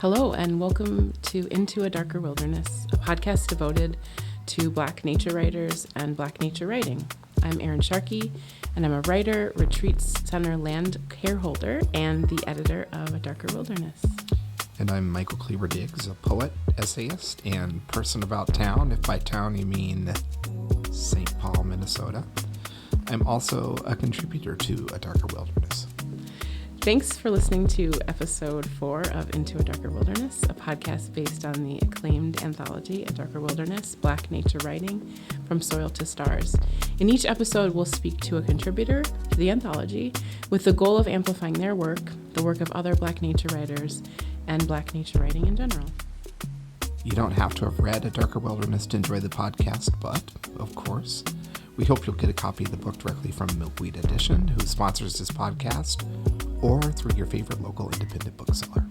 Hello, and welcome to Into a Darker Wilderness, a podcast devoted to Black nature writers and Black nature writing. I'm Erin Sharkey, and I'm a writer, retreat center land careholder, and the editor of A Darker Wilderness. And I'm Michael Kleber-Diggs, a poet, essayist, and person about town, if by town you mean St. Paul, Minnesota. I'm also a contributor to A Darker Wilderness. Thanks for listening to episode 4 of Into a Darker Wilderness, a podcast based on the acclaimed anthology, A Darker Wilderness, Black Nature Writing, From Soil to Stars. In each episode, we'll speak to a contributor to the anthology with the goal of amplifying their work, the work of other Black nature writers, and Black nature writing in general. You don't have to have read A Darker Wilderness to enjoy the podcast, but, of course, we hope you'll get a copy of the book directly from Milkweed Edition, who sponsors this podcast, or through your favorite local independent bookseller.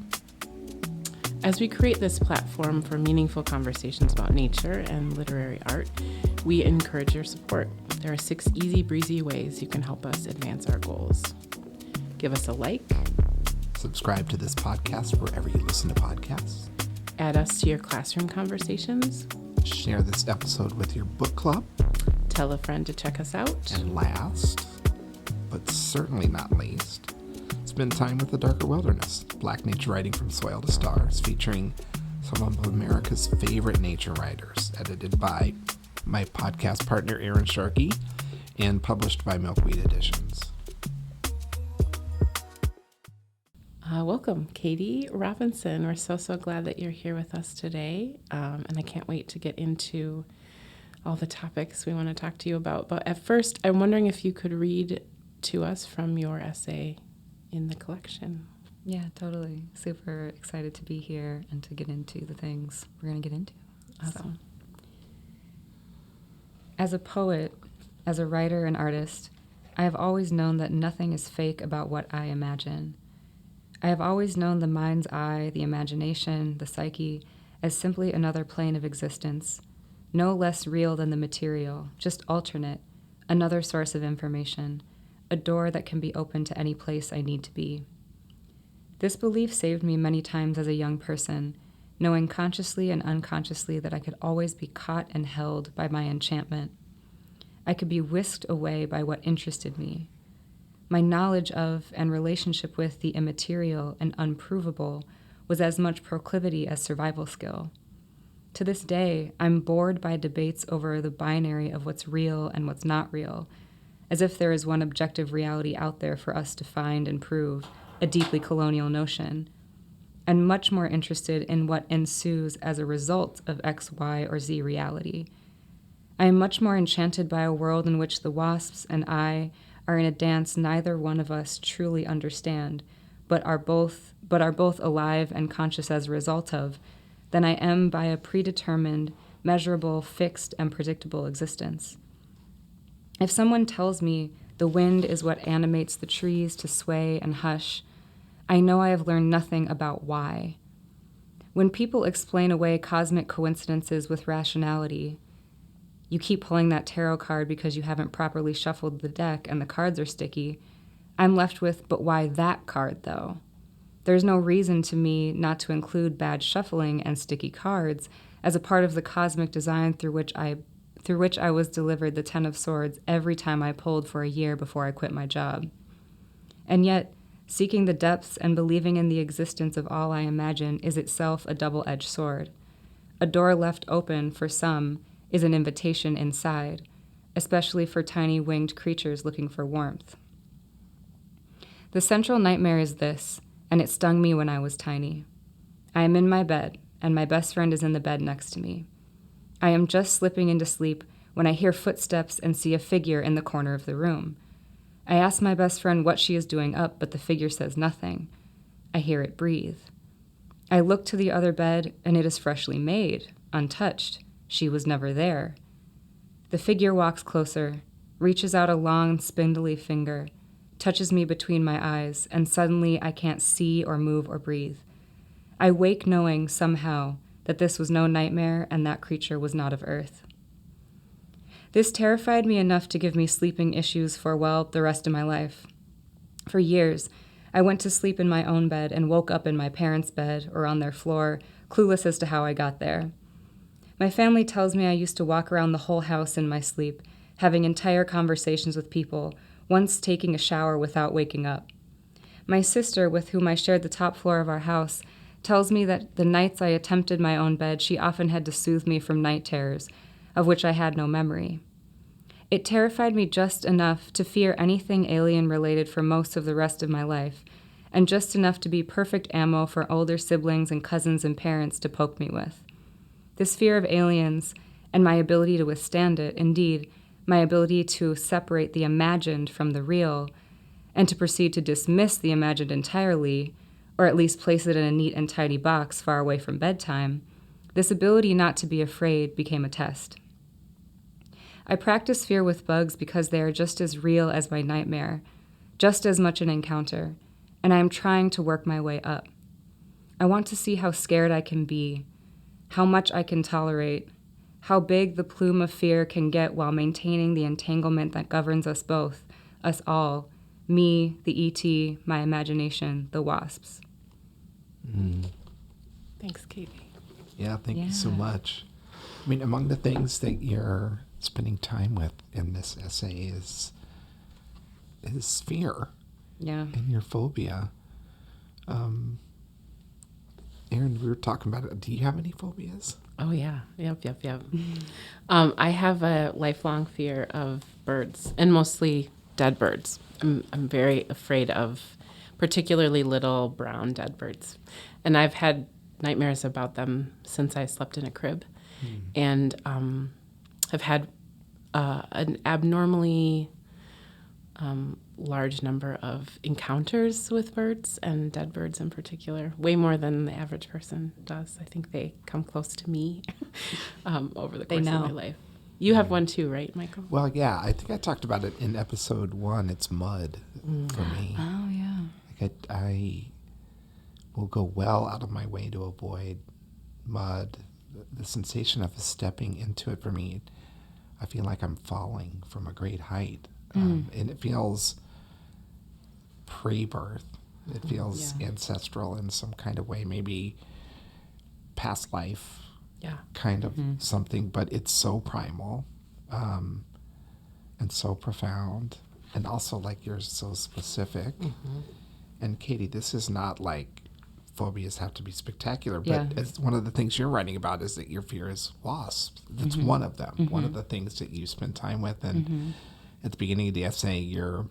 As we create this platform for meaningful conversations about nature and literary art, we encourage your support. There are 6 easy breezy ways you can help us advance our goals. Give us a like. Subscribe to this podcast wherever you listen to podcasts. Add us to your classroom conversations. Share this episode with your book club. Tell a friend to check us out. And last, but certainly not least, spend time with The Darker Wilderness, Black nature writing from soil to stars, featuring some of America's favorite nature writers, edited by my podcast partner, Erin Sharkey, and published by Milkweed Editions. Welcome, Katie Robinson. We're so glad that you're here with us today, and I can't wait to get into all the topics we want to talk to you about. But at first, I'm wondering if you could read to us from your essay in the collection. Yeah, totally. Super excited to be here and to get into the things we're going to get into. Awesome. So. As a poet, as a writer and artist, I have always known that nothing is fake about what I imagine. I have always known the mind's eye, the imagination, the psyche, as simply another plane of existence, no less real than the material, just alternate, another source of information, a door that can be opened to any place I need to be. This belief saved me many times as a young person, knowing consciously and unconsciously that I could always be caught and held by my enchantment. I could be whisked away by what interested me. My knowledge of and relationship with the immaterial and unprovable was as much proclivity as survival skill. To this day, I'm bored by debates over the binary of what's real and what's not real, as if there is one objective reality out there for us to find and prove, a deeply colonial notion. I'm much more interested in what ensues as a result of X, Y, or Z reality. I am much more enchanted by a world in which the wasps and I are in a dance neither one of us truly understand, but are both alive and conscious as a result of, than I am by a predetermined, measurable, fixed, and predictable existence. If someone tells me the wind is what animates the trees to sway and hush, I know I have learned nothing about why. When people explain away cosmic coincidences with rationality, you keep pulling that tarot card because you haven't properly shuffled the deck and the cards are sticky, I'm left with, but why that card, though? There's no reason to me not to include bad shuffling and sticky cards as a part of the cosmic design through which I was delivered the 10 of Swords every time I pulled for a year before I quit my job. And yet, seeking the depths and believing in the existence of all I imagine is itself a double-edged sword. A door left open for some is an invitation inside, especially for tiny winged creatures looking for warmth. The central nightmare is this, and it stung me when I was tiny. I am in my bed, and my best friend is in the bed next to me. I am just slipping into sleep when I hear footsteps and see a figure in the corner of the room. I ask my best friend what she is doing up, but the figure says nothing. I hear it breathe. I look to the other bed, and it is freshly made, untouched. She was never there. The figure walks closer, reaches out a long, spindly finger, touches me between my eyes, and suddenly I can't see or move or breathe. I wake knowing, somehow, that this was no nightmare and that creature was not of Earth. This terrified me enough to give me sleeping issues for, well, the rest of my life. For years, I went to sleep in my own bed and woke up in my parents' bed or on their floor, clueless as to how I got there. My family tells me I used to walk around the whole house in my sleep, having entire conversations with people, once taking a shower without waking up. My sister, with whom I shared the top floor of our house, tells me that the nights I attempted my own bed, she often had to soothe me from night terrors, of which I had no memory. It terrified me just enough to fear anything alien-related for most of the rest of my life, and just enough to be perfect ammo for older siblings and cousins and parents to poke me with. This fear of aliens and my ability to withstand it, indeed, my ability to separate the imagined from the real, and to proceed to dismiss the imagined entirely, or at least place it in a neat and tidy box far away from bedtime, this ability not to be afraid became a test. I practice fear with bugs because they are just as real as my nightmare, just as much an encounter, and I am trying to work my way up. I want to see how scared I can be, how much I can tolerate, how big the plume of fear can get while maintaining the entanglement that governs us both, us all, me, the ET, my imagination, the wasps. Thanks, Katie. Yeah, thank you so much. I mean, among the things that you're spending time with in this essay is fear. Yeah. And your phobia. Erin, we were talking about it. Do you have any phobias? Oh, yeah. Yep. I have a lifelong fear of birds, and mostly dead birds. I'm very afraid of particularly little brown dead birds. And I've had nightmares about them since I slept in a crib. And have had an abnormally large number of encounters with birds, and dead birds in particular, way more than the average person does. I think they come close to me over the course of my life. You have one too, right, Michael? Well, yeah, I think I talked about it in episode 1. It's mud for me. Oh, yeah. Like I will go well out of my way to avoid mud. The sensation of stepping into it for me, I feel like I'm falling from a great height. And it feels pre-birth. It feels ancestral in some kind of way, maybe past life kind of something, but it's so primal and so profound. And also, like, you're so specific. And Katie, this is not like phobias have to be spectacular, but it's one of the things you're writing about is that your fear is wasps. That's one of them, one of the things that you spend time with. And at the beginning of the essay, you're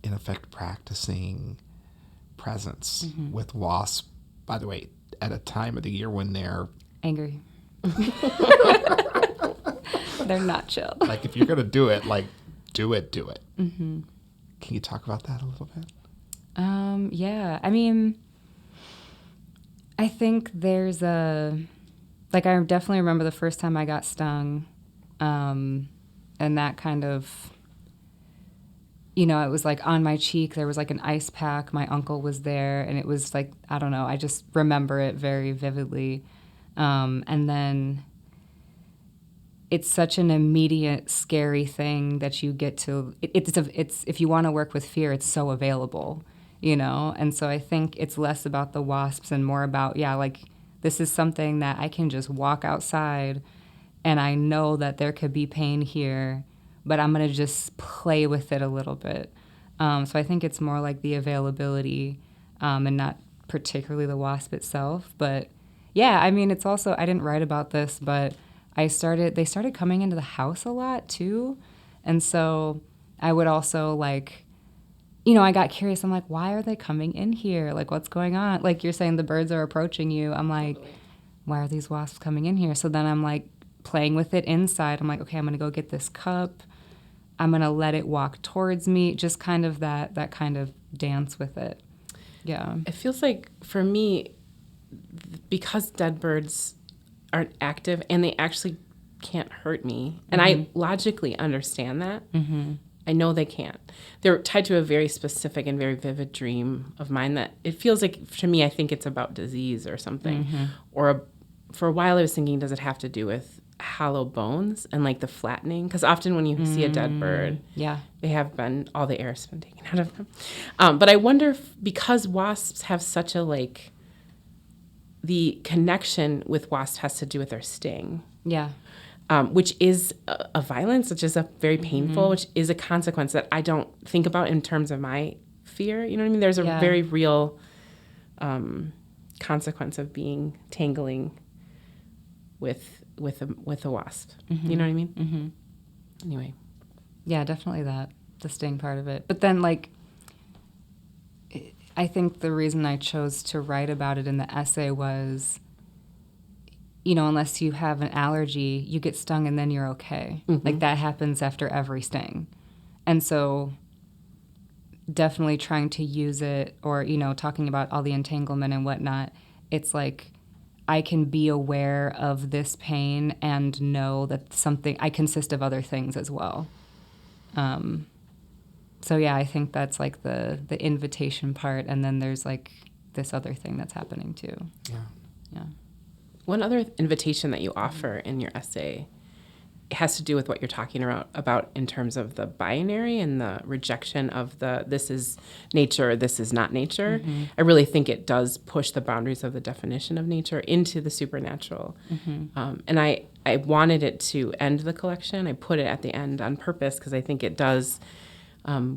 in effect practicing presence with wasps, by the way, at a time of the year when they're angry. They're not chill. Like, if you're going to do it, like, do it. Can you talk about that a little bit? Yeah. I mean, I think there's I definitely remember the first time I got stung, and that kind of, it was like on my cheek, there was like an ice pack. My uncle was there, and it was like, I don't know, I just remember it very vividly. And then it's such an immediate, scary thing that you get to, it's if you want to work with fear, it's so available, And so I think it's less about the wasps and more about, this is something that I can just walk outside and I know that there could be pain here, but I'm going to just play with it a little bit. So I think it's more like the availability and not particularly the wasp itself. But yeah, I mean, it's also, I didn't write about this, but they started coming into the house a lot too. And so I would also I got curious. I'm like, why are they coming in here? Like, what's going on? Like, you're saying the birds are approaching you. I'm like, why are these wasps coming in here? So then I'm like playing with it inside. I'm like, okay, I'm going to go get this cup. I'm going to let it walk towards me. Just kind of that kind of dance with it. Yeah. It feels like, for me, because dead birds aren't active and they actually can't hurt me, and I logically understand that. I know they can't. They're tied to a very specific and very vivid dream of mine that it feels like, to me, I think it's about disease or something. Or for a while I was thinking, does it have to do with hollow bones and like the flattening, because often when you see a dead bird, all the air's been taken out of them. But I wonder if, because wasps have such a like, the connection with wasps has to do with their sting. Yeah. Which is a violence, which is a very painful, which is a consequence that I don't think about in terms of my fear. You know what I mean? There's a very real consequence of tangling with a wasp. You know what I mean? Anyway. Yeah, definitely the sting part of it. But then, like, I think the reason I chose to write about it in the essay was, you know, unless you have an allergy, you get stung and then you're okay. Like, that happens after every sting. And so definitely trying to use it, or, you know, talking about all the entanglement and whatnot, it's like I can be aware of this pain and know that I consist of other things as well. So yeah, I think that's like the invitation part, and then there's like this other thing that's happening too. Yeah. One other invitation that you offer in your essay has to do with what you're talking about in terms of the binary and the rejection of this is nature, this is not nature. I really think it does push the boundaries of the definition of nature into the supernatural. And I wanted it to end the collection. I put it at the end on purpose because I think it does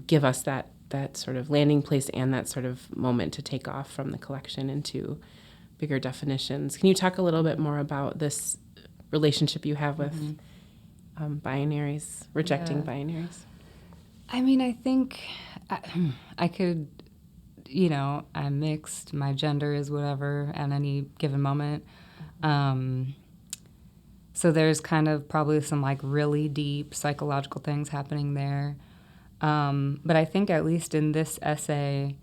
give us that sort of landing place and that sort of moment to take off from the collection into bigger definitions. Can you talk a little bit more about this relationship you have with binaries, rejecting binaries? I mean, I think I could, you know, I'm mixed, my gender is whatever at any given moment. So there's kind of probably some like really deep psychological things happening there. But I think at least in this essay,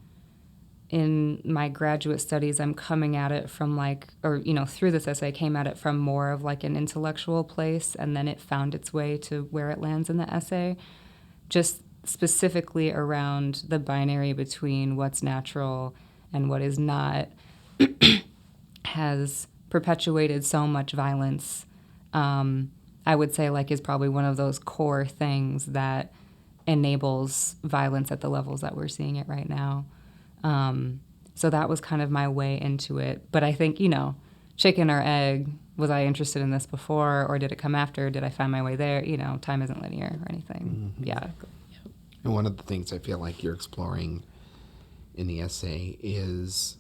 in my graduate studies, I'm coming at it from like, or, you know, through this essay, I came at it from more of like an intellectual place, and then it found its way to where it lands in the essay, just specifically around the binary between what's natural and what is not has perpetuated so much violence. I would say like is probably one of those core things that enables violence at the levels that we're seeing it right now. So that was kind of my way into it. But I think, you know, chicken or egg, was I interested in this before, or did it come after? Did I find my way there? You know, time isn't linear or anything. Yeah. And one of the things I feel like you're exploring in the essay is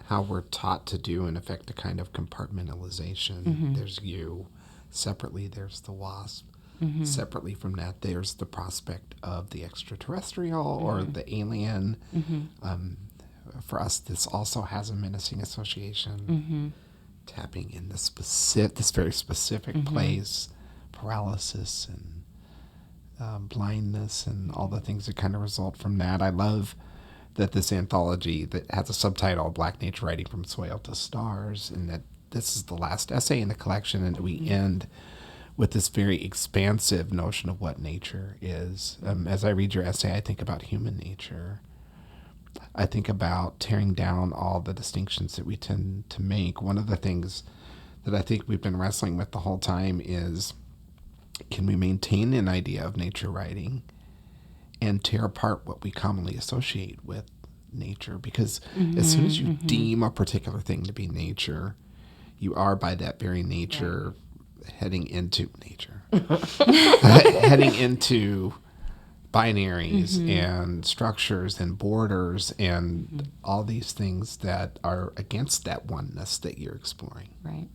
how we're taught to do, in effect, a kind of compartmentalization. There's you. Separately, there's the wasp. Separately from that, there's the prospect of the extraterrestrial or the alien. For us, this also has a menacing association, tapping in this very specific place, paralysis and blindness and all the things that kind of result from that. I love that this anthology that has a subtitle, Black Nature Writing from Soil to Stars, and that this is the last essay in the collection, and we end with this very expansive notion of what nature is. As I read your essay, I think about human nature. I think about tearing down all the distinctions that we tend to make. One of the things that I think we've been wrestling with the whole time is, can we maintain an idea of nature writing and tear apart what we commonly associate with nature? Because as soon as you deem a particular thing to be nature, you are by that very nature heading into nature, heading into binaries and structures and borders and all these things that are against that oneness that you're exploring. Right.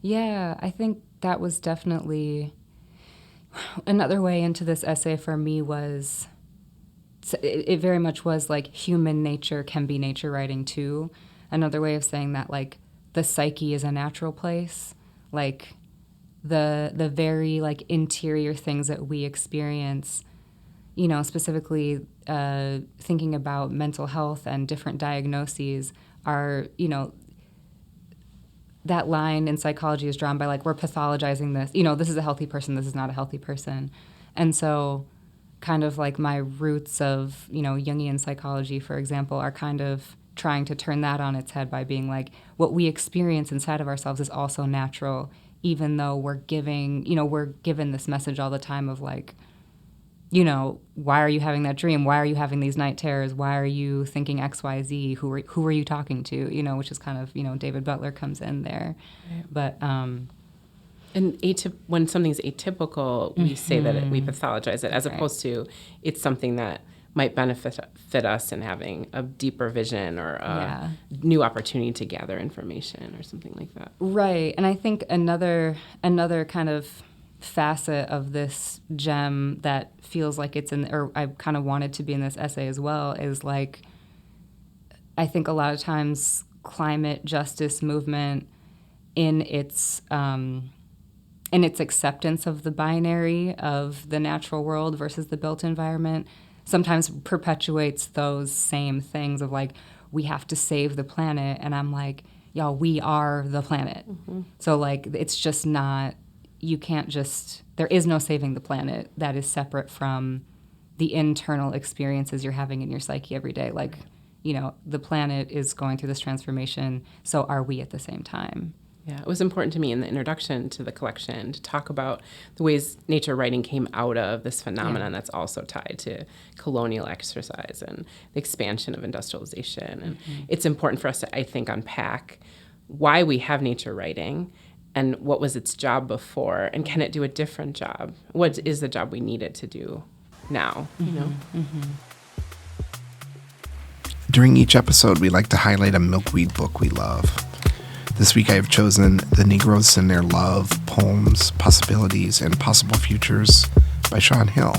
Yeah, I think that was definitely another way into this essay for me. Was it very much was like human nature can be nature writing too. Another way of saying that, like, the psyche is a natural place, like the very like interior things that we experience, you know, specifically thinking about mental health and different diagnoses are, you know, that line in psychology is drawn by like, we're pathologizing this, you know, this is a healthy person, this is not a healthy person. And so kind of like my roots of, you know, Jungian psychology, for example, are kind of trying to turn that on its head by being like, what we experience inside of ourselves is also natural, even though we're given this message all the time of like, why are you having that dream? Why are you having these night terrors? Why are you thinking X, Y, Z? Who are you talking to? Which is kind of, David Butler comes in there. Right. But, and when something's atypical, we say that we pathologize it, as opposed to it's something that might benefit us in having a deeper vision or a new opportunity to gather information or something like that. Right. And I think another kind of facet of this gem that feels like it's or I kind of wanted to be in this essay as well is like, I think a lot of times climate justice movement in its acceptance of the binary of the natural world versus the built environment sometimes perpetuates those same things of like, we have to save the planet. And I'm like, y'all, we are the planet. Mm-hmm. So like, it's just not, there is no saving the planet that is separate from the internal experiences you're having in your psyche every day. Like, the planet is going through this transformation, so are we at the same time. Yeah, it was important to me in the introduction to the collection to talk about the ways nature writing came out of this phenomenon that's also tied to colonial exercise and the expansion of industrialization. And it's important for us to, I think, unpack why we have nature writing and what was its job before, and can it do a different job? What is the job we need it to do now, During each episode, we like to highlight a Milkweed book we love. This week I have chosen The Negroes and Their Love, Poems, Possibilities, and Possible Futures by Shawn Hill,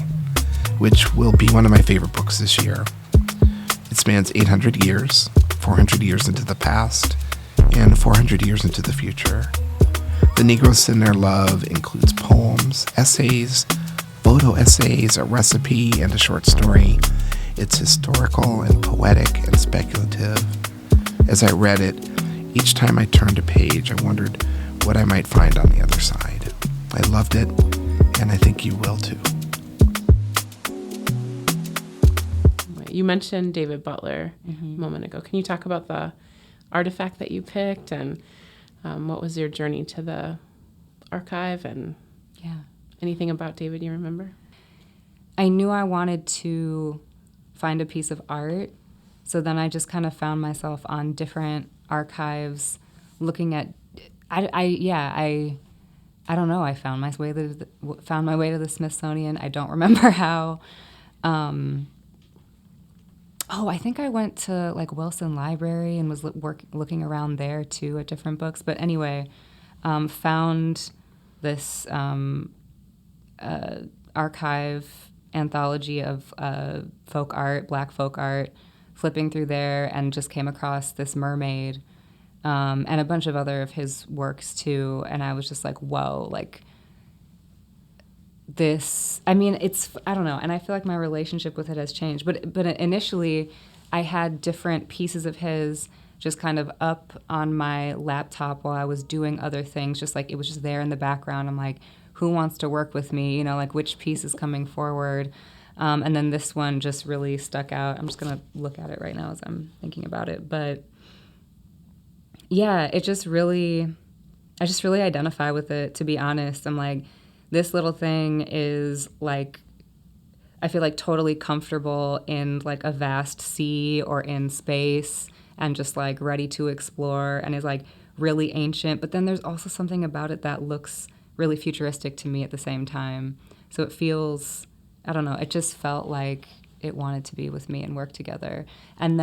which will be one of my favorite books this year. It spans 800 years, 400 years into the past, and 400 years into the future. The Negroes and Their Love includes poems, essays, photo essays, a recipe, and a short story. It's historical and poetic and speculative. As I read it, each time I turned a page, I wondered what I might find on the other side. I loved it, and I think you will too. You mentioned David Butler a moment ago. Can you talk about the artifact that you picked and what was your journey to the archive and anything about David you remember? I knew I wanted to find a piece of art, so then I just kind of found myself on different archives looking at I don't know, I found my way to the Smithsonian. I don't remember how. I think I went to like Wilson Library and was looking around there too at different books. But anyway, found this archive anthology of folk art, Black folk art, flipping through there, and just came across this mermaid and a bunch of other of his works too. And I was just like, whoa, like this, I mean, I don't know. And I feel like my relationship with it has changed. But initially I had different pieces of his just kind of up on my laptop while I was doing other things, just like it was just there in the background. I'm like, who wants to work with me? Like which piece is coming forward? And then this one just really stuck out. I'm just going to look at it right now as I'm thinking about it. But yeah, I just really identify with it, to be honest. I'm like, this little thing is like, I feel like totally comfortable in like a vast sea or in space and just like ready to explore, and is like really ancient. But then there's also something about it that looks really futuristic to me at the same time. So it feels, I don't know, it just felt like it wanted to be with me and work together. And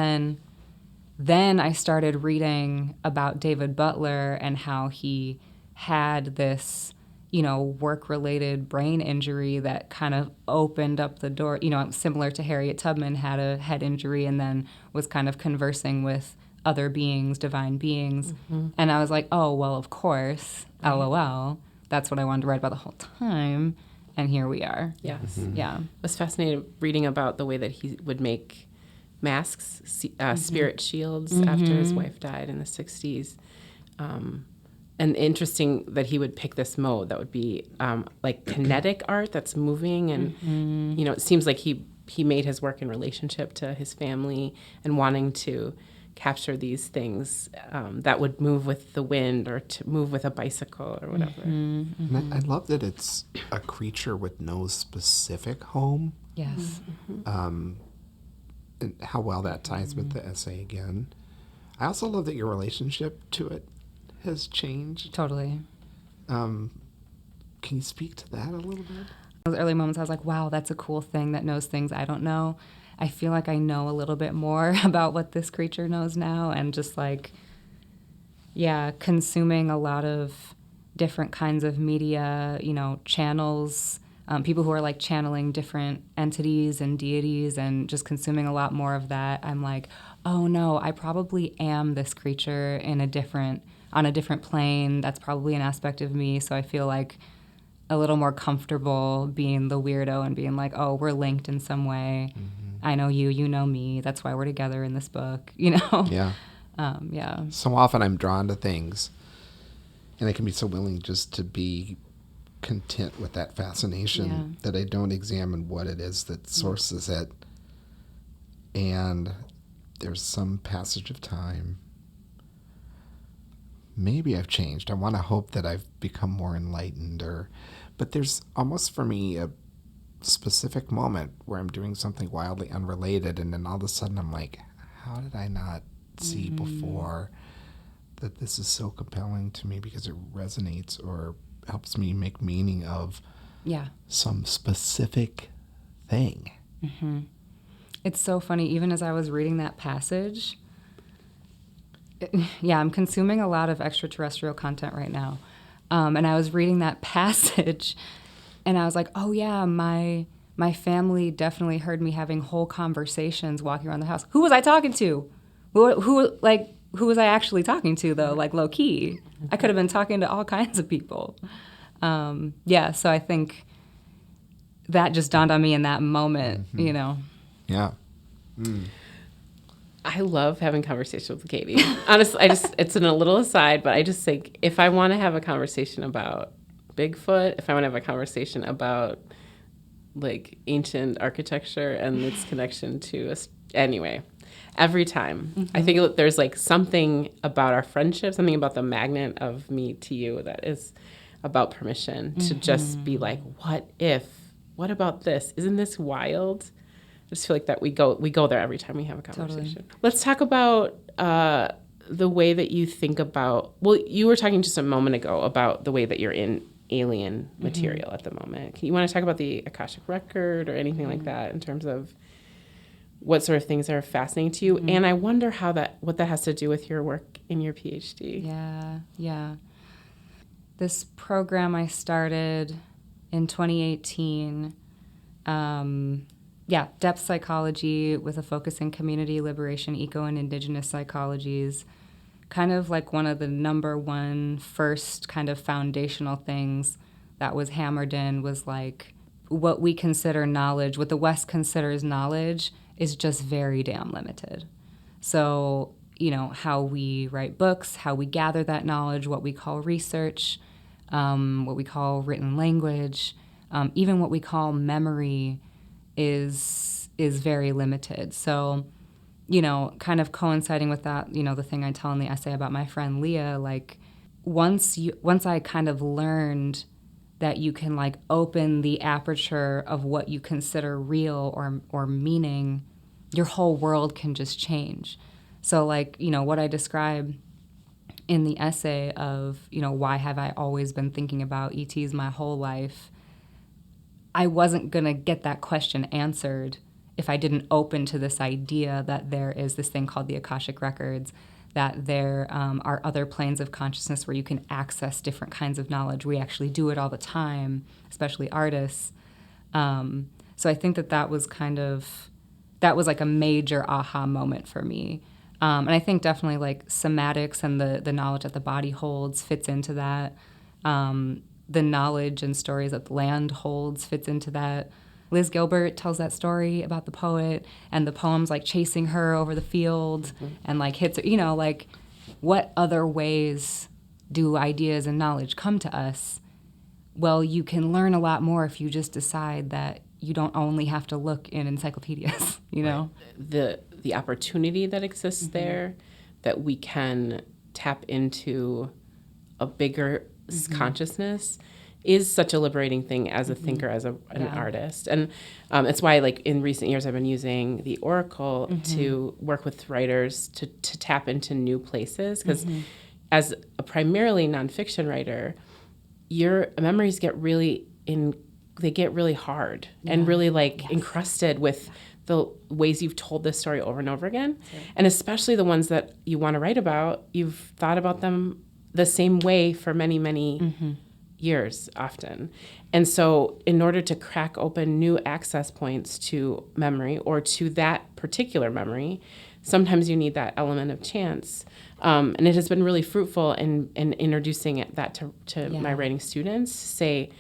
then I started reading about David Butler and how he had this, work-related brain injury that kind of opened up the door, similar to Harriet Tubman had a head injury and then was kind of conversing with other beings, divine beings. Mm-hmm. And I was like, oh, well, of course, LOL. That's what I wanted to write about the whole time. And here we are. Yes. Mm-hmm. Yeah. I was fascinated reading about the way that he would make masks, spirit shields after his wife died in the 60s. And interesting that he would pick this mode that would be like kinetic art that's moving. And, it seems like he made his work in relationship to his family and wanting to capture these things that would move with the wind or to move with a bicycle or whatever. And I love that it's a creature with no specific home. Yes. And how well that ties with the essay again. I also love that your relationship to it has changed. Totally. Can you speak to that a little bit? Those early moments, I was like, wow, that's a cool thing that knows things I don't know. I feel like I know a little bit more about what this creature knows now, and just like, yeah, consuming a lot of different kinds of media, you know, channels, people who are like channeling different entities and deities, and just consuming a lot more of that. I'm like, oh no, I probably am this creature on a different plane. That's probably an aspect of me. So I feel like a little more comfortable being the weirdo and being like, oh, we're linked in some way. I know you, you know me. That's why we're together in this book, you know? Yeah. Yeah. So often I'm drawn to things, and I can be so willing just to be content with that fascination that I don't examine what it is that sources it. And there's some passage of time. Maybe I've changed. I want to hope that I've become more enlightened, but there's almost for me a specific moment where I'm doing something wildly unrelated, and then all of a sudden I'm like, how did I not see before that this is so compelling to me, because it resonates or helps me make meaning of some specific thing. It's so funny. Even as I was reading that passage, I'm consuming a lot of extraterrestrial content right now. And I was reading that passage, and I was like, oh yeah, my family definitely heard me having whole conversations walking around the house. Who was I talking to? Who was I actually talking to, though, like low key? I could have been talking to all kinds of people. So I think that just dawned on me in that moment, you know. Yeah. I love having conversations with Katie. Honestly, it's in a little aside, but I just think if I want to have a conversation about Bigfoot, if I want to have a conversation about like ancient architecture and its connection to us, anyway, every time. I think there's like something about our friendship, something about the magnet of me to you that is about permission to just be like, what about this? Isn't this wild? I just feel like that we go there every time we have a conversation. Totally. Let's talk about the way that you think about, well, you were talking just a moment ago about the way that you're in alien material at the moment. You want to talk about the Akashic Record or anything like that in terms of what sort of things are fascinating to you? And I wonder what that has to do with your work in your PhD. Yeah. This program I started in 2018, depth psychology with a focus in community liberation, eco and indigenous psychologies. Kind of like one of the number one first kind of foundational things that was hammered in was like what we consider knowledge, what the West considers knowledge is just very damn limited. So, you know, how we write books, how we gather that knowledge, what we call research, what we call written language, even what we call memory is very limited. So, you know, kind of coinciding with that, you know, the thing I tell in the essay about my friend Leah, like once I kind of learned that you can like open the aperture of what you consider real or meaning, your whole world can just change. So like, you know, what I describe in the essay of, you know, why have I always been thinking about ETs my whole life? I wasn't going to get that question answered if I didn't open to this idea that there is this thing called the Akashic Records, that there are other planes of consciousness where you can access different kinds of knowledge. We actually do it all the time, especially artists. So I think that was like a major aha moment for me. And I think definitely like somatics and the knowledge that the body holds fits into that. The knowledge and stories that the land holds fits into that. Liz Gilbert tells that story about the poet, and the poem's like chasing her over the field and like hits her, you know, like what other ways do ideas and knowledge come to us? Well, you can learn a lot more if you just decide that you don't only have to look in encyclopedias, you know? Right. The opportunity that exists there, that we can tap into a bigger consciousness is such a liberating thing as a thinker, as an artist. And it's why, like, in recent years, I've been using the Oracle to work with writers to tap into new places. Because as a primarily nonfiction writer, your memories get really hard and really encrusted with the ways you've told this story over and over again. Right. And especially the ones that you want to write about, you've thought about them the same way for many, many years often. And so in order to crack open new access points to memory or to that particular memory, sometimes you need that element of chance. And it has been really fruitful in introducing that to my writing students. Say,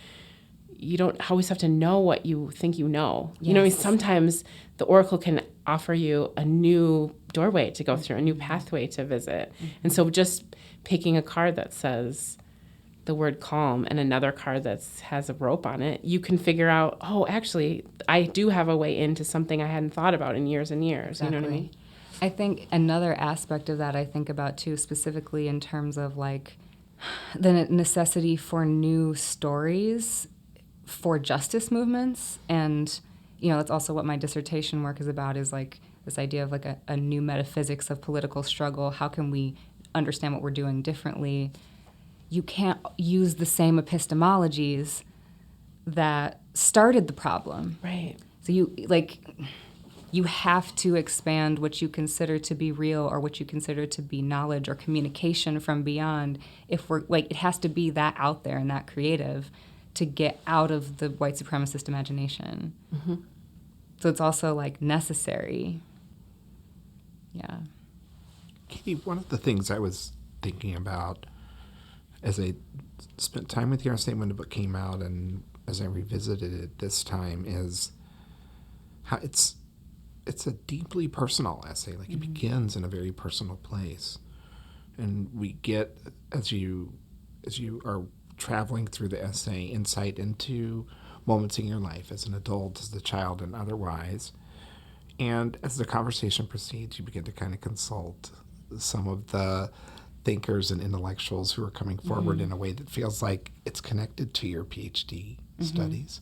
you don't always have to know what you think you know. Yes. You know, sometimes the Oracle can offer you a new doorway to go through, a new pathway to visit. And so just picking a card that says the word calm and another card that has a rope on it, you can figure out, oh, actually, I do have a way into something I hadn't thought about in years and years. Exactly. You know what I mean? I think another aspect of that I think about, too, specifically in terms of, like, the necessity for new stories for justice movements. And, you know, that's also what my dissertation work is about, is, like, this idea of, like, a new metaphysics of political struggle. How can we understand what we're doing differently? You can't use the same epistemologies that started the problem. Right. So you have to expand what you consider to be real or what you consider to be knowledge or communication from beyond. If we're it has to be that out there and that creative to get out of the white supremacist imagination. So it's also necessary. Yeah. Katie, one of the things I was thinking about as I spent time with you on state when the book came out and as I revisited it this time is how it's a deeply personal essay. Like, it begins in a very personal place. And we get, as you are traveling through the essay, insight into moments in your life as an adult, as a child, and otherwise. And as the conversation proceeds, you begin to kind of consult some of the thinkers and intellectuals who are coming forward in a way that feels like it's connected to your PhD studies.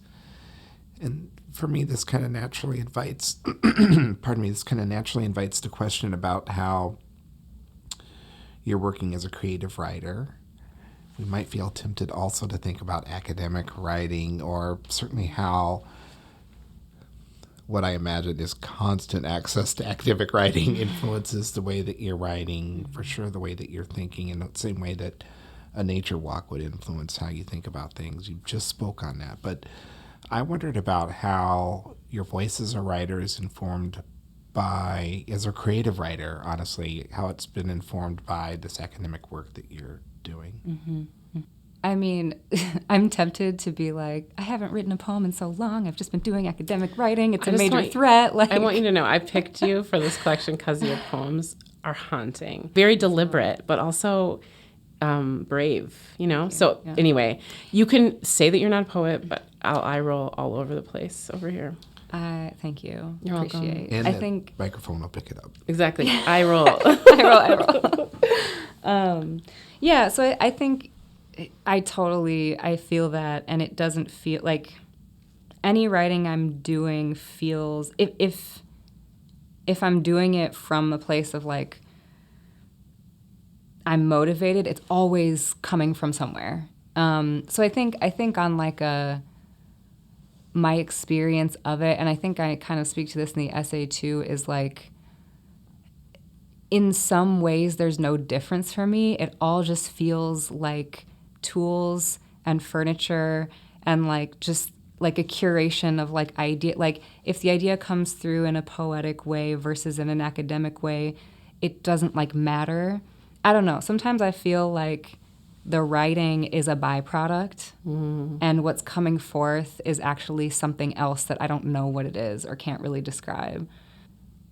And for me, this kind of naturally invites, the question about how you're working as a creative writer. We might feel tempted also to think about academic writing, or certainly how what I imagine is constant access to academic writing influences the way that you're writing, for sure the way that you're thinking, in the same way that a nature walk would influence how you think about things. You just spoke on that. But I wondered about how your voice as a writer is informed by, as a creative writer, honestly, how it's been informed by this academic work that you're doing. I mean, I'm tempted to be like, I haven't written a poem in so long. I've just been doing academic writing. It's a major threat. I want you to know, I picked you for this collection because your poems are haunting. Very deliberate, but also brave, you know? So anyway, you can say that you're not a poet, but I'll eye roll all over the place over here. Thank you. You're Appreciate. And I that think microphone will pick it up. Exactly. Eye roll. I roll. Yeah, so I think I feel that, and it doesn't feel like any writing I'm doing feels, if I'm doing it from a place of like I'm motivated, it's always coming from somewhere. So I think on like my experience of it, and I think I kind of speak to this in the essay too, is like, in some ways there's no difference for me. It all just feels like tools and furniture and like just like a curation of like idea. Like if the idea comes through in a poetic way versus in an academic way, it doesn't like matter. I don't know. Sometimes I feel like the writing is a byproduct and what's coming forth is actually something else that I don't know what it is or can't really describe.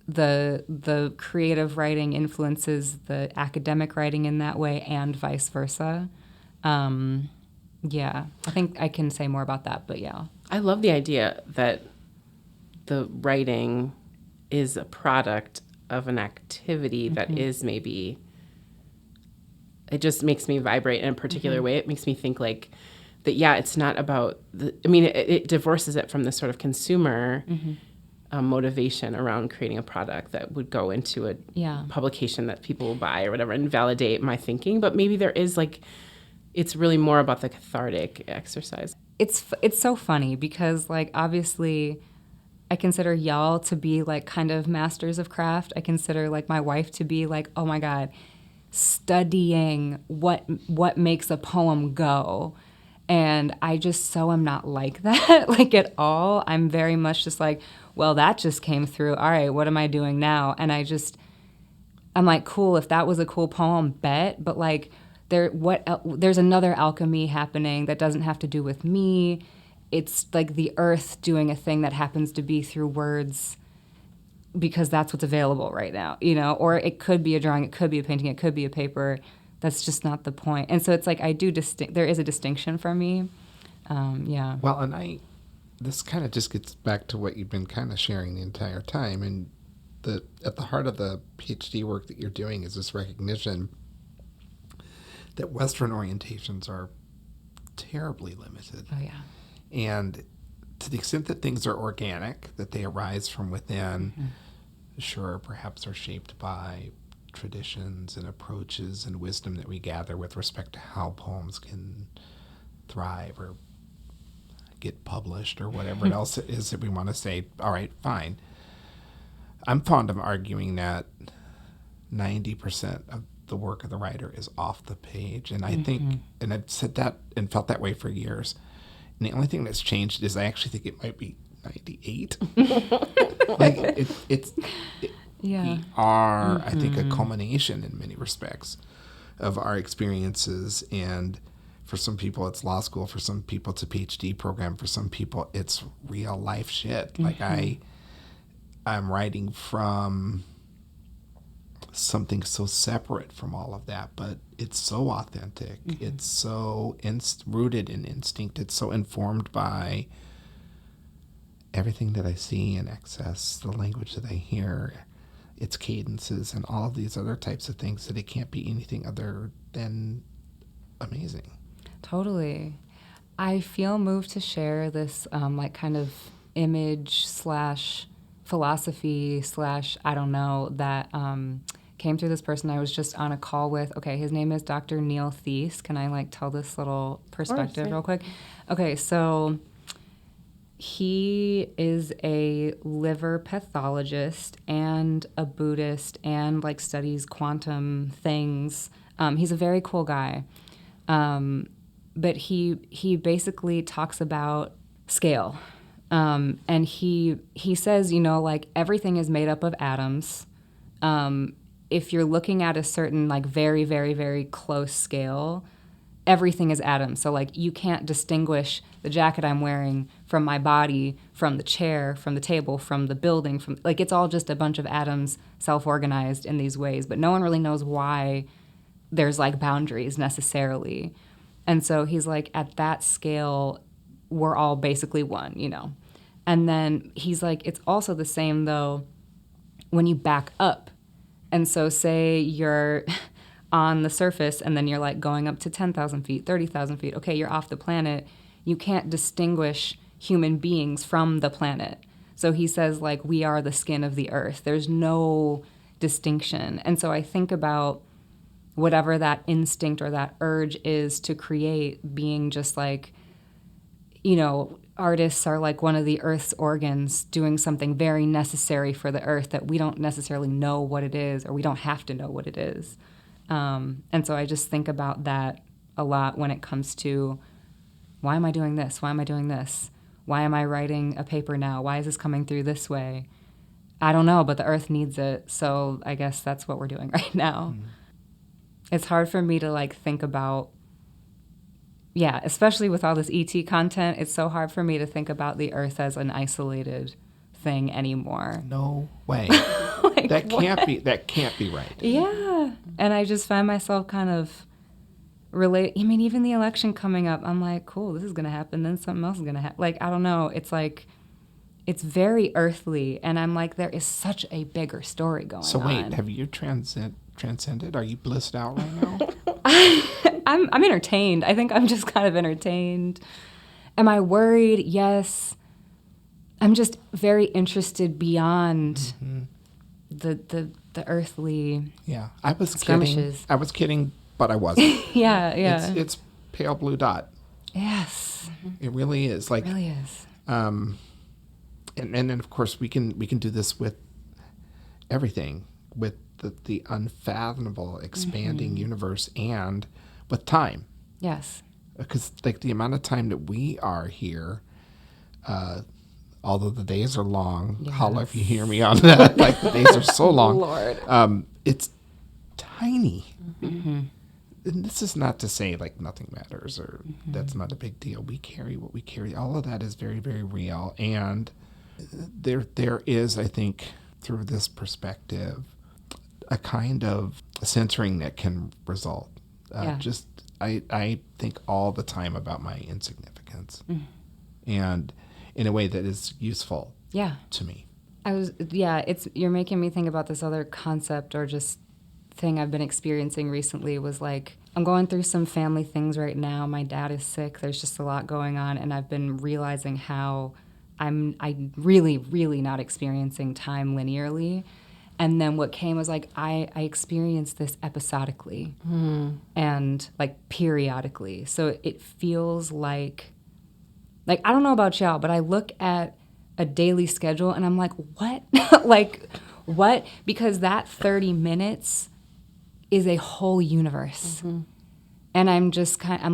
The creative writing influences the academic writing in that way and vice versa. I think I can say more about that, but yeah. I love the idea that the writing is a product of an activity that is maybe, it just makes me vibrate in a particular way. It makes me think like that, yeah, it's not about it divorces it from this sort of consumer motivation around creating a product that would go into a publication that people will buy or whatever and validate my thinking. But maybe there is like, it's really more about the cathartic exercise. It's so funny because, like, obviously I consider y'all to be like kind of masters of craft. I consider like my wife to be like, oh my God, studying what makes a poem go. And I just so am not like that, like at all. I'm very much just like, well, that just came through. All right, what am I doing now? And I'm like, cool, if that was a cool poem, bet. But like, there's another alchemy happening that doesn't have to do with me. It's like the earth doing a thing that happens to be through words because that's what's available right now, you know? Or it could be a drawing, it could be a painting, it could be a paper. That's just not the point. And so it's like there is a distinction for me. Yeah. Well, and this kind of just gets back to what you've been kind of sharing the entire time. And at the heart of the PhD work that you're doing is this recognition that Western orientations are terribly limited. Oh, yeah. And to the extent that things are organic, that they arise from within, sure, perhaps are shaped by traditions and approaches and wisdom that we gather with respect to how poems can thrive or get published or whatever else it is that we want to say. All right, fine. I'm fond of arguing that 90% of the work of the writer is off the page. And I think, and I've said that and felt that way for years. And the only thing that's changed is I actually think it might be 98. Like we are, I think, a culmination in many respects of our experiences. And for some people, it's law school. For some people, it's a PhD program. For some people, it's real life shit. Like I'm writing from something so separate from all of that, but it's so authentic. It's so rooted in instinct. It's so informed by everything that I see and access, the language that I hear, its cadences, and all of these other types of things that it can't be anything other than amazing. Totally. I feel moved to share this like kind of image / philosophy / I don't know, that came through this person I was just on a call with. Okay, his name is Dr. Neil Thies. Can I like tell this little perspective real quick? Okay, so he is a liver pathologist and a Buddhist and like studies quantum things. He's a very cool guy. But he basically talks about scale. And he says, you know, like everything is made up of atoms. If you're looking at a certain like very, very, very close scale, everything is atoms. So like you can't distinguish the jacket I'm wearing from my body, from the chair, from the table, from the building, from like it's all just a bunch of atoms self-organized in these ways. But no one really knows why there's like boundaries necessarily. And so he's like, at that scale, we're all basically one, you know. And then he's like, it's also the same though when you back up. And so say you're on the surface and then you're like going up to 10,000 feet, 30,000 feet. Okay, you're off the planet. You can't distinguish human beings from the planet. So he says like, we are the skin of the earth. There's no distinction. And so I think about whatever that instinct or that urge is to create being just like, you know, artists are like one of the earth's organs doing something very necessary for the earth that we don't necessarily know what it is, or we don't have to know what it is. And so I just think about that a lot when it comes to, why am I doing this? Why am I doing this? Why am I writing a paper now? Why is this coming through this way? I don't know, but the earth needs it. So I guess that's what we're doing right now. It's hard for me to like think about, yeah, especially with all this ET content, it's so hard for me to think about the earth as an isolated thing anymore. No way. Like, that can't be right. Yeah. And I just find myself kind of even the election coming up, I'm like, cool, this is going to happen, then something else is going to happen. Like, I don't know. It's like, it's very earthly, and I'm like, there is such a bigger story going on. So wait, have you transcended? Are you blissed out right now? I'm entertained. I think I'm just kind of entertained. Am I worried? Yes. I'm just very interested beyond the earthly. Yeah, I was skirmishes. kidding. I was kidding, but I wasn't. Yeah. It's pale blue dot. Yes. It really is. Like, it really is. And then of course we can do this with everything, with the unfathomable expanding universe, and with time. Yes. Because like the amount of time that we are here, although the days are long, holla if you hear me on that. Like the days are so long. Lord. It's tiny. And this is not to say like nothing matters or that's not a big deal. We carry what we carry. All of that is very, very real. And there is, I think, through this perspective, a kind of censoring that can result. I think all the time about my insignificance, and in a way that is useful to me. You're making me think about this other concept or just thing I've been experiencing recently. Was like, I'm going through some family things right now. My dad is sick. There's just a lot going on, and I've been realizing how I'm really, really not experiencing time linearly. And then what came was like, I experienced this episodically and like periodically. So it feels like I don't know about y'all, but I look at a daily schedule and I'm like, what? Like, what? Because that 30 minutes is a whole universe. And I'm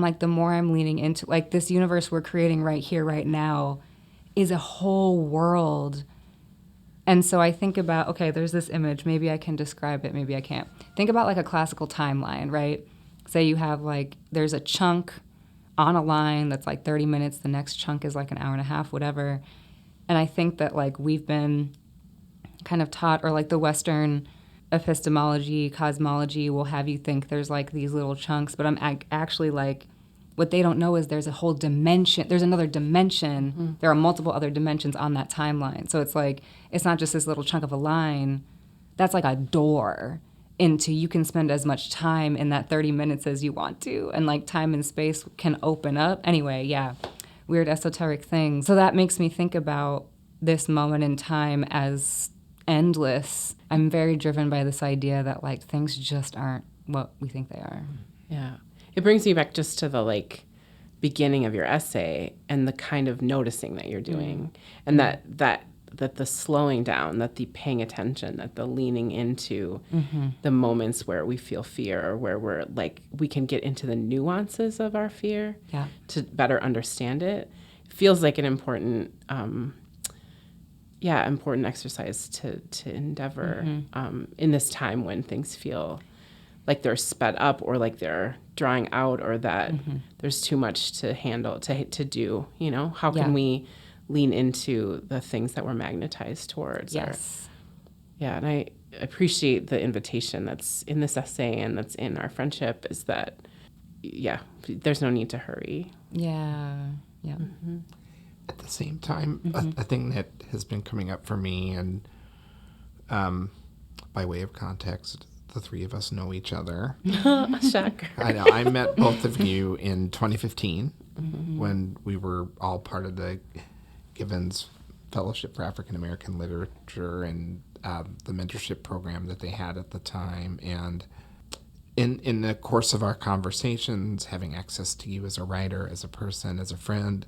like, the more I'm leaning into, like, this universe we're creating right here, right now, is a whole world. And so I think about, okay, there's this image. Maybe I can describe it. Maybe I can't. Think about like a classical timeline, right? Say you have like, there's a chunk on a line that's like 30 minutes. The next chunk is like an hour and a half, whatever. And I think that like we've been kind of taught, or like the Western epistemology, cosmology will have you think there's like these little chunks. But I'm actually like, what they don't know is there's a whole dimension. There's another dimension. There are multiple other dimensions on that timeline. So it's like, it's not just this little chunk of a line. That's like a door into, you can spend as much time in that 30 minutes as you want to. And like time and space can open up. Anyway, yeah, weird esoteric thing. So that makes me think about this moment in time as endless. I'm very driven by this idea that like things just aren't what we think they are. Yeah. It brings me back just to the like beginning of your essay and the kind of noticing that you're doing, and that the slowing down, that the paying attention, that the leaning into the moments where we feel fear, or where we're like, we can get into the nuances of our fear to better understand it. It feels like an important exercise to endeavor in this time when things feel like they're sped up, or like they're drawing out, or that there's too much to handle, to do, you know? How can we lean into the things that we're magnetized towards? Yes. And I appreciate the invitation that's in this essay and that's in our friendship, is that, there's no need to hurry. Yeah. At the same time, a thing that has been coming up for me, and by way of context, the three of us know each other. Shocker. I know. I met both of you in 2015 when we were all part of the Givens Fellowship for African American Literature and the mentorship program that they had at the time. And in the course of our conversations, having access to you as a writer, as a person, as a friend,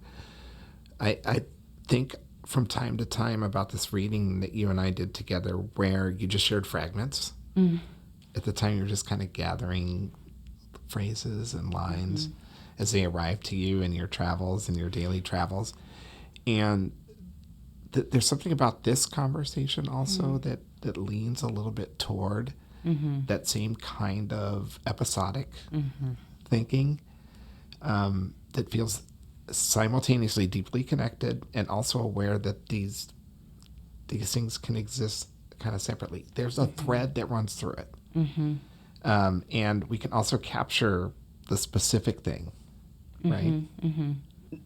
I think from time to time about this reading that you and I did together, where you just shared fragments. At the time, you were just kind of gathering phrases and lines as they arrived to you in your travels and your daily travels. And there's something about this conversation also that leans a little bit toward that same kind of episodic thinking that feels simultaneously deeply connected and also aware that these things can exist kind of separately. There's a thread that runs through it. And we can also capture the specific thing, right?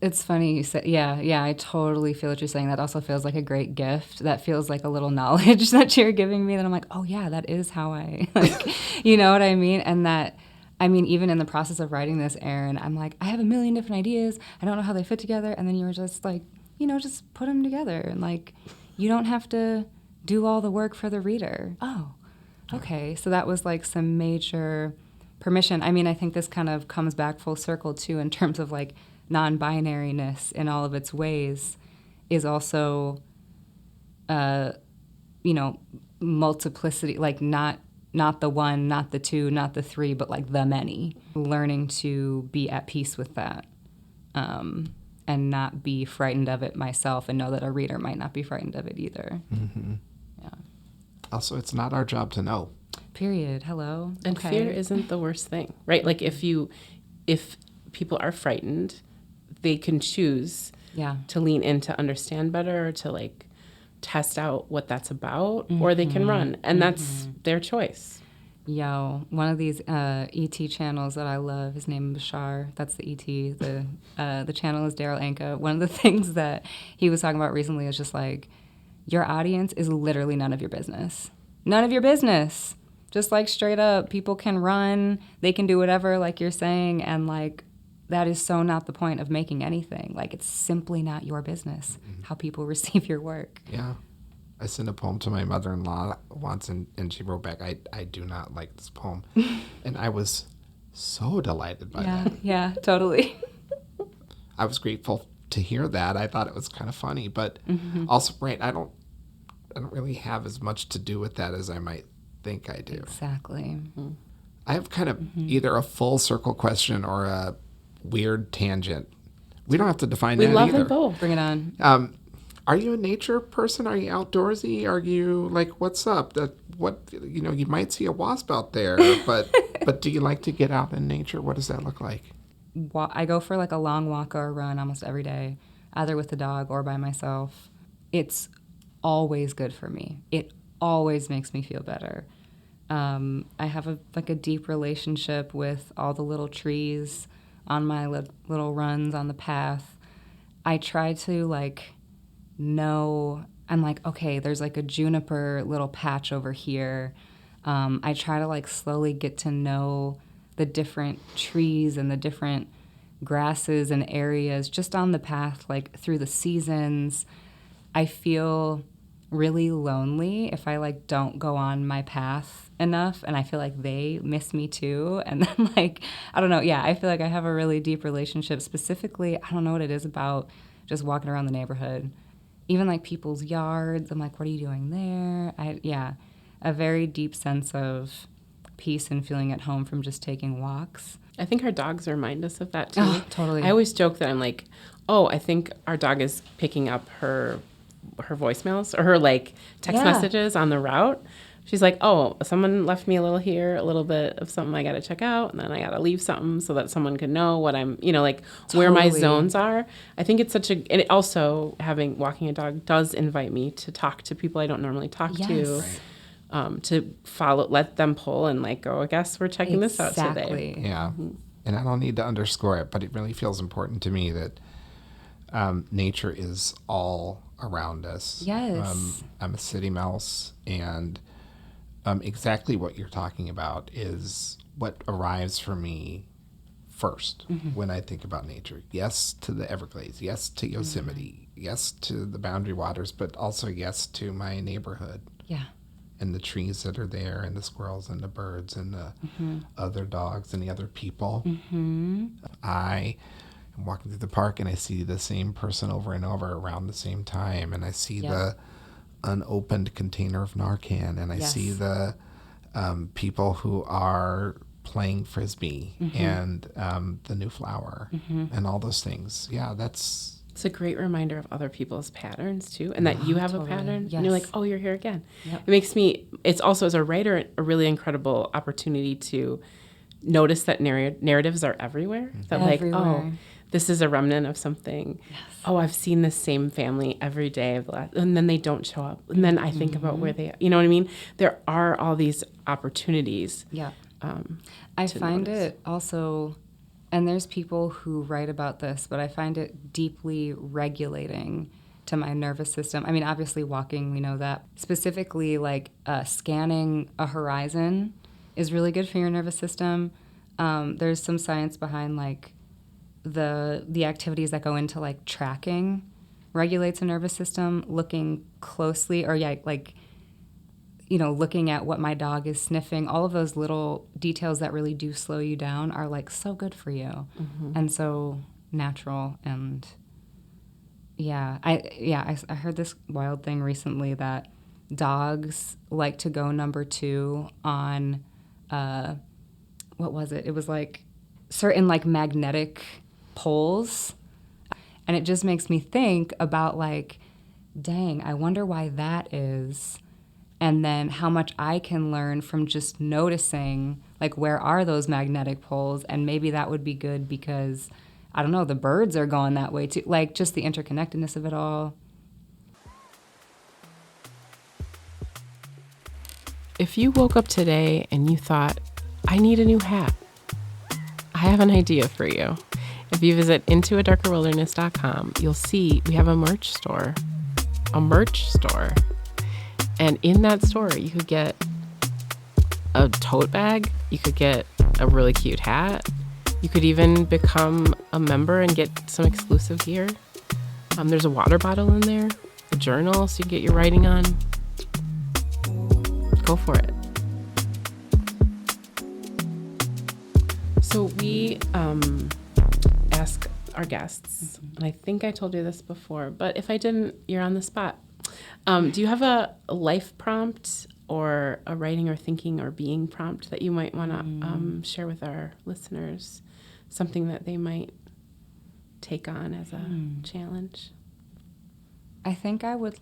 It's funny you said, yeah, I totally feel what you're saying. That also feels like a great gift. That feels like a little knowledge that you're giving me that I'm like, oh yeah, that is how I, like, you know what I mean? And that, I mean, even in the process of writing this, Erin, I'm like, I have a million different ideas. I don't know how they fit together. And then you were just like, you know, just put them together. And like, you don't have to do all the work for the reader. Oh, okay. So that was like some major permission. I mean, I think this kind of comes back full circle too in terms of like non-binariness in all of its ways is also, you know, multiplicity, like not the one, not the two, not the three, but like the many. Learning to be at peace with that and not be frightened of it myself and know that a reader might not be frightened of it either. Mm-hmm. Yeah. Also, it's not our job to know. Period. Hello. And Okay. fear isn't the worst thing, right? Like if people are frightened, they can choose to lean in to understand better or to like test out what that's about, or they can run, and that's their choice. Yo, one of these ET channels that I love, his name is Bashar. That's the ET. The channel is Daryl Anka. One of the things that he was talking about recently is just like, your audience is literally none of your business. None of your business. Just like straight up, people can run, they can do whatever, like you're saying, and like that is so not the point of making anything. Like it's simply not your business how people receive your work. Yeah. I sent a poem to my mother-in-law once, and she wrote back, I do not like this poem. And I was so delighted by that. Yeah, totally. I was grateful to hear that. I thought it was kind of funny, but also, right, I don't really have as much to do with that as I might think I do. Exactly. I have kind of either a full circle question or a weird tangent. We don't have to define that either. We love them both. Bring it on. Are you a nature person? Are you outdoorsy? Are you like, what's up? You might see a wasp out there, but do you like to get out in nature? What does that look like? I go for like a long walk or a run almost every day, either with the dog or by myself. It's always good for me. It always makes me feel better. I have a deep relationship with all the little trees on my little runs on the path. I try to know, I'm like, okay, there's like a juniper little patch over here. I try to slowly get to know the different trees and the different grasses and areas just on the path, through the seasons. I feel really lonely if I don't go on my path enough, and I feel like they miss me too. And then I don't know, yeah, I feel like I have a really deep relationship. Specifically, I don't know what it is about just walking around the neighborhood, even people's yards. I'm like, what are you doing there? A very deep sense of peace and feeling at home from just taking walks. I think our dogs remind us of that too. Oh, totally. I always joke that I'm like, oh, I think our dog is picking up her voicemails or her text messages on the route. She's like, oh, someone left me a little here, a little bit of something I got to check out, and then I got to leave something so that someone can know what I'm, where my zones are. I think it's and it also, walking a dog does invite me to talk to people I don't normally talk to. Right. To follow, let them pull and go, I guess we're checking this out today. Yeah. Mm-hmm. And I don't need to underscore it, but it really feels important to me that nature is all around us. Yes. I'm a city mouse, and exactly what you're talking about is what arrives for me first when I think about nature. Yes to the Everglades, yes to Yosemite, yes to the Boundary Waters, but also yes to my neighborhood. Yeah. And the trees that are there, and the squirrels, and the birds, and the other dogs, and the other people. Mm-hmm. I am walking through the park, and I see the same person over and over around the same time, and I see the unopened container of Narcan, and I see the people who are playing Frisbee, and the new flower, and all those things. Yeah, it's a great reminder of other people's patterns too, and that you have a pattern. Yes. And you're like, oh, you're here again. Yep. It makes me, it's also as a writer, a really incredible opportunity to notice that narratives are everywhere. That oh, this is a remnant of something. Yes. Oh, I've seen this same family every day, and then they don't show up. And then I think about where they, you know what I mean? There are all these opportunities. Yeah. I find it also And there's people who write about this, but I find it deeply regulating to my nervous system. I mean, obviously walking, we know that. Specifically, like scanning a horizon is really good for your nervous system. There's some science behind like the activities that go into like tracking regulates the nervous system. Looking closely, or looking at what my dog is sniffing, all of those little details that really do slow you down are like so good for you, and so natural. And I heard this wild thing recently that dogs like to go number 2 on what was it? It was like certain like magnetic poles, and it just makes me think about like, dang, I wonder why that is. And then how much I can learn from just noticing, like, where are those magnetic poles? And maybe that would be good because, I don't know, the birds are going that way too. Like, just the interconnectedness of it all. If you woke up today and you thought, I need a new hat, I have an idea for you. If you visit intoadarkerwilderness.com, you'll see we have a merch store. And in that store, you could get a tote bag, you could get a really cute hat, you could even become a member and get some exclusive gear. There's a water bottle in there, a journal so you can get your writing on. Go for it. So we ask our guests, and I think I told you this before, but if I didn't, you're on the spot. Do you have a life prompt or a writing or thinking or being prompt that you might want to share with our listeners? Something that they might take on as a challenge? I think I would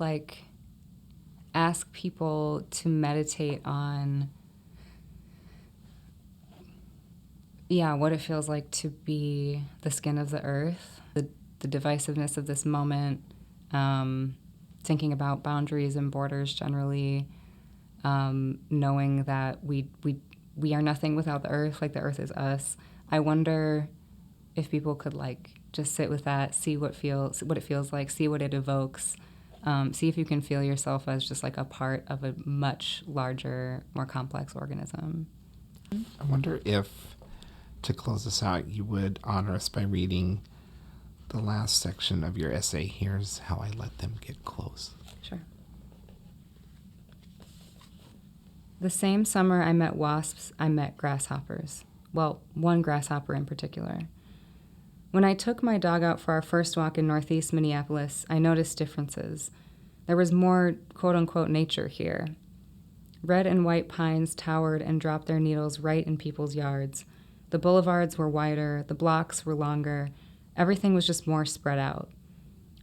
ask people to meditate on what it feels like to be the skin of the earth, the divisiveness of this moment, thinking about boundaries and borders generally, knowing that we are nothing without the earth, like the earth is us. I wonder if people could just sit with that, see what it feels like, see what it evokes, see if you can feel yourself as just a part of a much larger, more complex organism. I wonder if, to close us out, you would honor us by reading the last section of your essay, Here's How I Let Them Get Close. Sure. The same summer I met wasps, I met grasshoppers. Well, one grasshopper in particular. When I took my dog out for our first walk in northeast Minneapolis, I noticed differences. There was more quote-unquote nature here. Red and white pines towered and dropped their needles right in people's yards. The boulevards were wider, the blocks were longer. Everything was just more spread out.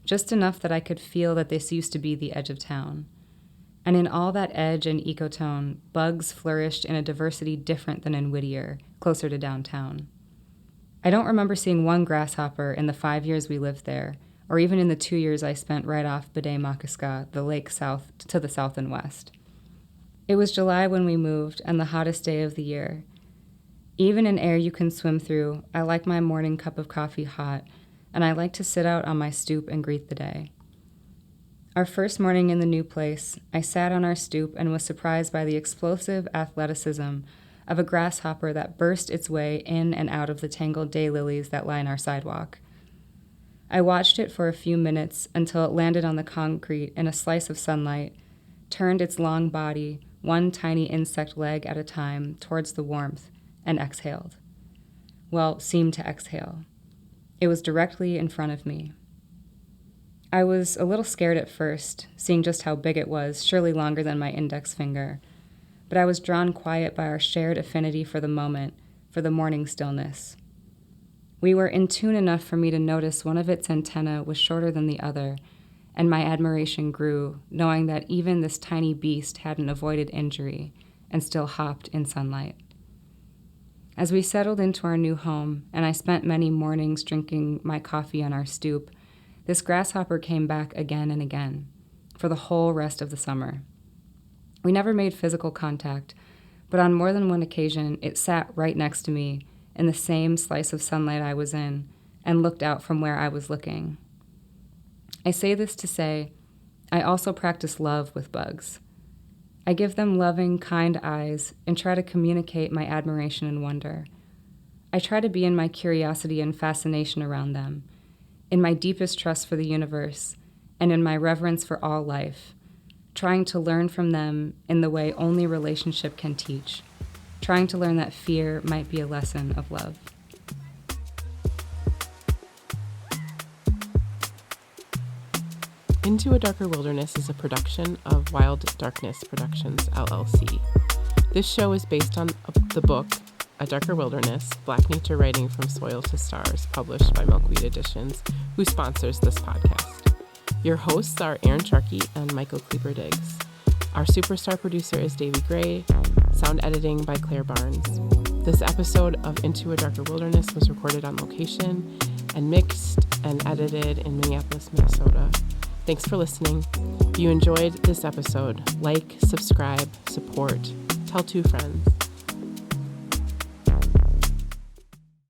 Just enough that I could feel that this used to be the edge of town. And in all that edge and ecotone, bugs flourished in a diversity different than in Whittier, closer to downtown. I don't remember seeing one grasshopper in the 5 years we lived there, or even in the 2 years I spent right off Bede-Makaska, the lake south to the south and west. It was July when we moved, and the hottest day of the year. Even in air you can swim through, I like my morning cup of coffee hot, and I like to sit out on my stoop and greet the day. Our first morning in the new place, I sat on our stoop and was surprised by the explosive athleticism of a grasshopper that burst its way in and out of the tangled daylilies that line our sidewalk. I watched it for a few minutes until it landed on the concrete in a slice of sunlight, turned its long body, one tiny insect leg at a time, towards the warmth, and exhaled. Well, seemed to exhale. It was directly in front of me. I was a little scared at first, seeing just how big it was, surely longer than my index finger, but I was drawn quiet by our shared affinity for the moment, for the morning stillness. We were in tune enough for me to notice one of its antennae was shorter than the other, and my admiration grew, knowing that even this tiny beast hadn't avoided injury and still hopped in sunlight. As we settled into our new home, and I spent many mornings drinking my coffee on our stoop, this grasshopper came back again and again, for the whole rest of the summer. We never made physical contact, but on more than one occasion, it sat right next to me in the same slice of sunlight I was in and looked out from where I was looking. I say this to say, I also practice love with bugs. I give them loving, kind eyes and try to communicate my admiration and wonder. I try to be in my curiosity and fascination around them, in my deepest trust for the universe, and in my reverence for all life, trying to learn from them in the way only relationship can teach, trying to learn that fear might be a lesson of love. Into a Darker Wilderness is a production of Wild Darkness Productions, LLC. This show is based on the book, A Darker Wilderness, Black Nature Writing from Soil to Stars, published by Milkweed Editions, who sponsors this podcast. Your hosts are Erin, Sharkey, and Michael Kleber-Diggs. Our superstar producer is Davey Gray, sound editing by Claire Barnes. This episode of Into a Darker Wilderness was recorded on location and mixed and edited in Minneapolis, Minnesota. Thanks for listening. If you enjoyed this episode, like, subscribe, support, tell 2 friends.